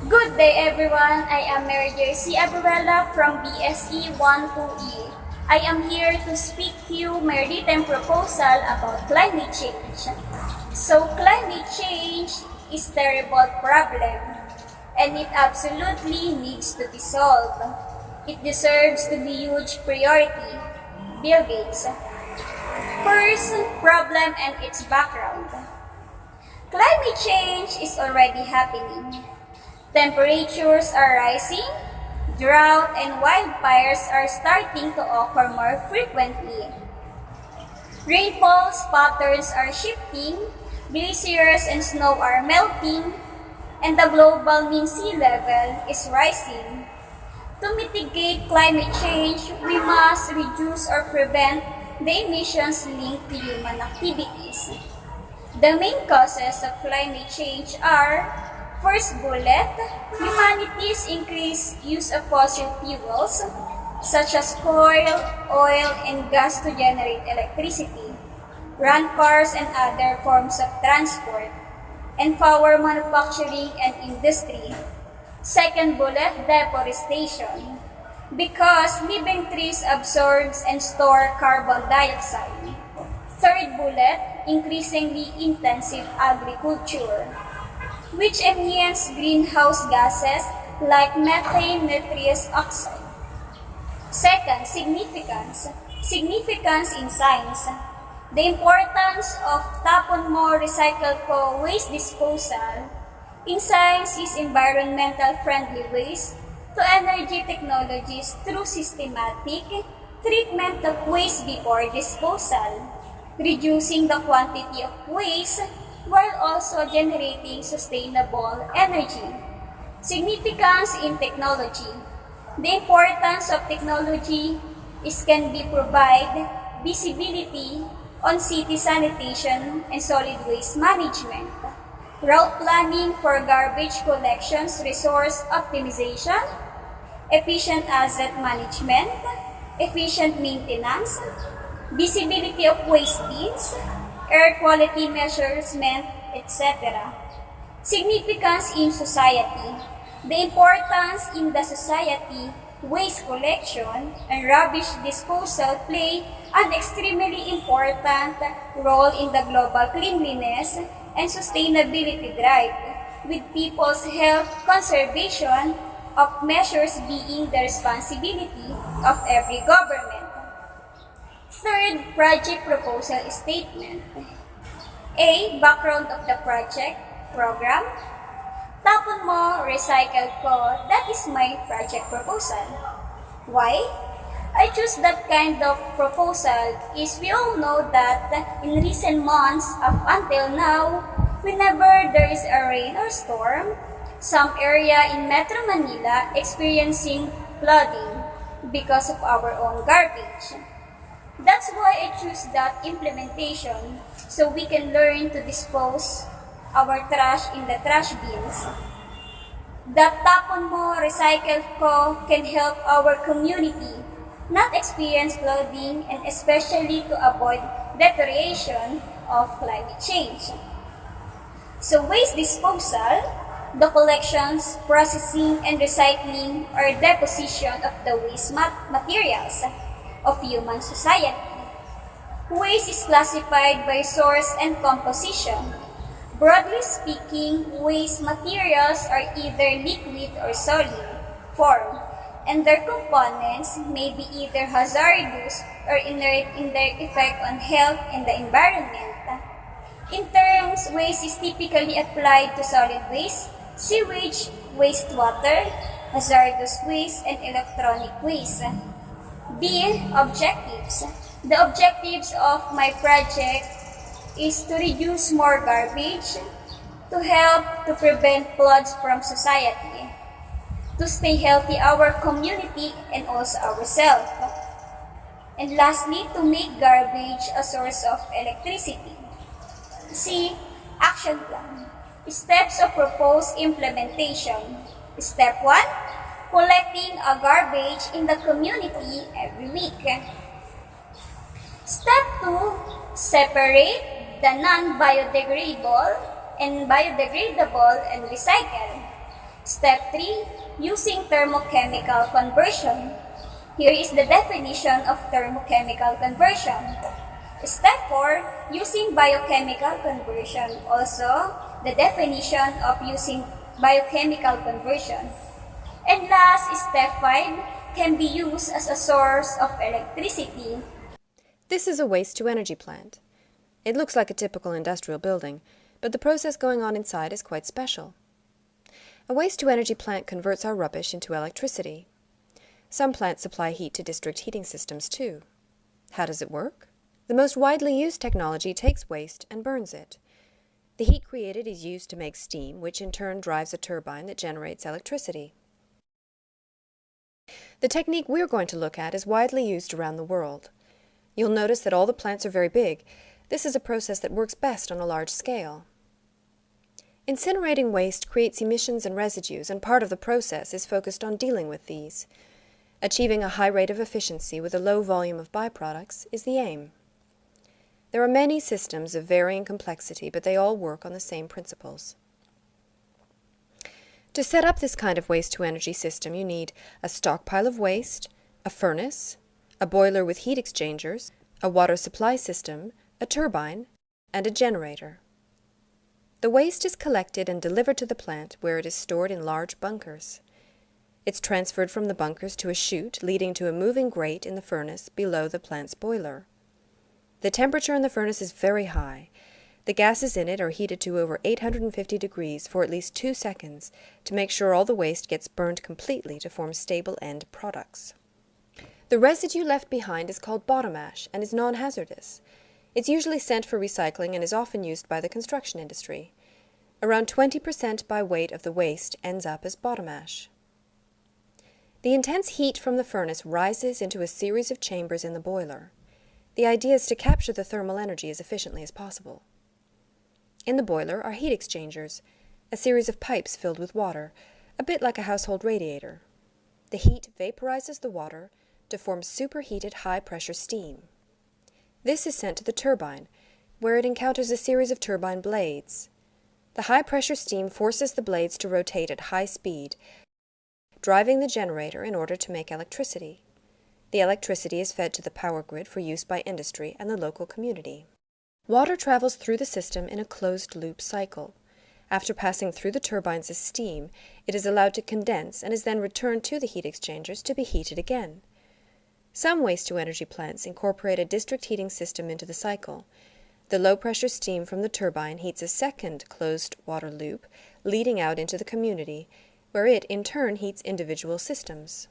Good day everyone, I am Mary J.C. Abejuela from BSE 12E. I am here to speak to you my written proposal about climate change. So climate change is a terrible problem and it absolutely needs to be solved. It deserves to be huge priority. Bill Gates. First, problem and its background. Climate change is already happening. Temperatures are rising, drought and wildfires are starting to occur more frequently. Rainfall patterns are shifting, glaciers and snow are melting, and the global mean sea level is rising. To mitigate climate change, we must reduce or prevent the emissions linked to human activities. The main causes of climate change are: first bullet, humanity's increased use of fossil fuels such as coal, oil, and gas to generate electricity, run cars and other forms of transport, and power manufacturing and industry. Second bullet, deforestation, because living trees absorbs and store carbon dioxide. Third bullet, increasingly intensive agriculture, which emits greenhouse gases like methane, nitrous oxide. Second, significance. Significance in science. The importance of tapon-mo recycled ko waste disposal in science is environmental friendly waste to energy technologies through systematic treatment of waste before disposal, reducing the quantity of waste while also generating sustainable energy. Significance in technology. The importance of technology is can be provide visibility on city sanitation and solid waste management, route planning for garbage collections, resource optimization, efficient asset management, efficient maintenance, visibility of waste bins, air quality measurement, etc. Significance in society. The importance in the society, waste collection and rubbish disposal play an extremely important role in the global cleanliness and sustainability drive, with people's health conservation of measures being the responsibility of every government. Third, project proposal statement. A. Background of the project program. Tapon mo, recycle ko, that is my project proposal. Why? I choose that kind of proposal is we all know that in recent months up until now, whenever there is a rain or storm, some area in Metro Manila experiencing flooding because of our own garbage. That's why I choose that implementation so we can learn to dispose our trash in the trash bins. That tapon mo, recycle ko can help our community not experience flooding and especially to avoid deterioration of climate change. So waste disposal, the collections, processing, and recycling or deposition of the waste materials of human society. Waste is classified by source and composition. Broadly speaking, waste materials are either liquid or solid form, and their components may be either hazardous or inert in their effect on health and the environment. In terms, waste is typically applied to solid waste, sewage, wastewater, hazardous waste, and electronic waste. B. Objectives. The objectives of my project is to reduce more garbage, to help to prevent floods from society, to stay healthy our community and also ourselves, and lastly, to make garbage a source of electricity. C. Action plan. Steps of proposed implementation. Step 1. Collecting a garbage in the community every week. Step 2. Separate the non-biodegradable and biodegradable and recycle. Step 3. Using thermochemical conversion. Here is the definition of thermochemical conversion. Step 4. Using biochemical conversion. Also, the definition of using biochemical conversion. And last, step 5 can be used as a source of electricity. This is a waste-to-energy plant. It looks like a typical industrial building, but the process going on inside is quite special. A waste-to-energy plant converts our rubbish into electricity. Some plants supply heat to district heating systems too. How does it work? The most widely used technology takes waste and burns it. The heat created is used to make steam, which in turn drives a turbine that generates electricity. The technique we're going to look at is widely used around the world. You'll notice that all the plants are very big. This is a process that works best on a large scale. Incinerating waste creates emissions and residues, and part of the process is focused on dealing with these. Achieving a high rate of efficiency with a low volume of byproducts is the aim. There are many systems of varying complexity, but they all work on the same principles. To set up this kind of waste-to-energy system, you need a stockpile of waste, a furnace, a boiler with heat exchangers, a water supply system, a turbine, and a generator. The waste is collected and delivered to the plant, where it is stored in large bunkers. It's transferred from the bunkers to a chute, leading to a moving grate in the furnace below the plant's boiler. The temperature in the furnace is very high. The gases in it are heated to over 850 degrees for at least 2 seconds to make sure all the waste gets burned completely to form stable end products. The residue left behind is called bottom ash and is non-hazardous. It's usually sent for recycling and is often used by the construction industry. Around 20% by weight of the waste ends up as bottom ash. The intense heat from the furnace rises into a series of chambers in the boiler. The idea is to capture the thermal energy as efficiently as possible. In the boiler are heat exchangers, a series of pipes filled with water, a bit like a household radiator. The heat vaporizes the water to form superheated high-pressure steam. This is sent to the turbine, where it encounters a series of turbine blades. The high-pressure steam forces the blades to rotate at high speed, driving the generator in order to make electricity. The electricity is fed to the power grid for use by industry and the local community. Water travels through the system in a closed-loop cycle. After passing through the turbines as steam, it is allowed to condense and is then returned to the heat exchangers to be heated again. Some waste-to-energy plants incorporate a district heating system into the cycle. The low-pressure steam from the turbine heats a second closed water loop, leading out into the community, where it in turn heats individual systems.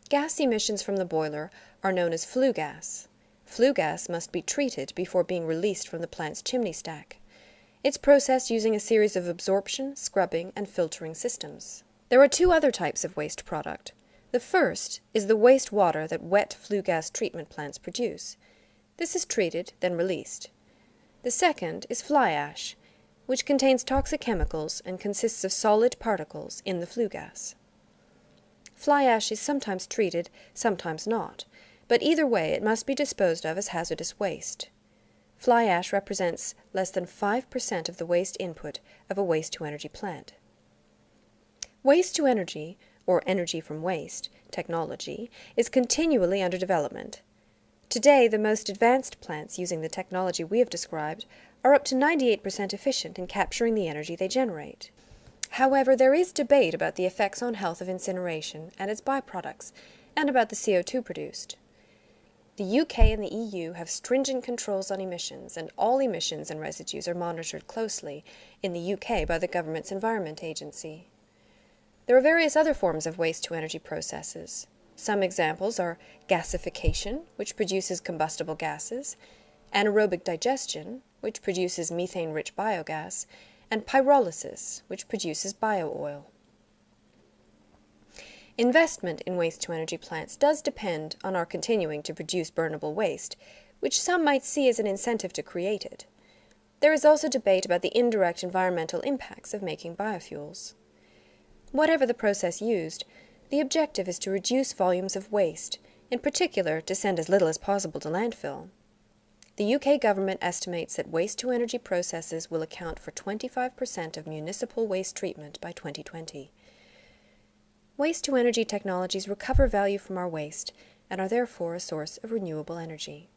Gas emissions from the boiler are known as flue gas. Flue gas must be treated before being released from the plant's chimney stack. It's processed using a series of absorption, scrubbing, and filtering systems. There are 2 other types of waste product. The first is the wastewater that wet flue gas treatment plants produce. This is treated, then released. The second is fly ash, which contains toxic chemicals and consists of solid particles in the flue gas. Fly ash is sometimes treated, sometimes not, but either way it must be disposed of as hazardous waste. Fly ash represents less than 5% of the waste input of a waste-to-energy plant. Waste-to-energy, or energy from waste, technology, is continually under development. Today, the most advanced plants using the technology we have described are up to 98% efficient in capturing the energy they generate. However, there is debate about the effects on health of incineration and its byproducts, and about the CO2 produced. The UK and the EU have stringent controls on emissions, and all emissions and residues are monitored closely in the UK by the government's Environment Agency. There are various other forms of waste-to-energy processes. Some examples are gasification, which produces combustible gases, anaerobic digestion, which produces methane-rich biogas, and pyrolysis, which produces bio-oil. Investment in waste-to-energy plants does depend on our continuing to produce burnable waste, which some might see as an incentive to create it. There is also debate about the indirect environmental impacts of making biofuels. Whatever the process used, the objective is to reduce volumes of waste, in particular to send as little as possible to landfill. The UK government estimates that waste-to-energy processes will account for 25% of municipal waste treatment by 2020. Waste-to-energy technologies recover value from our waste and are therefore a source of renewable energy.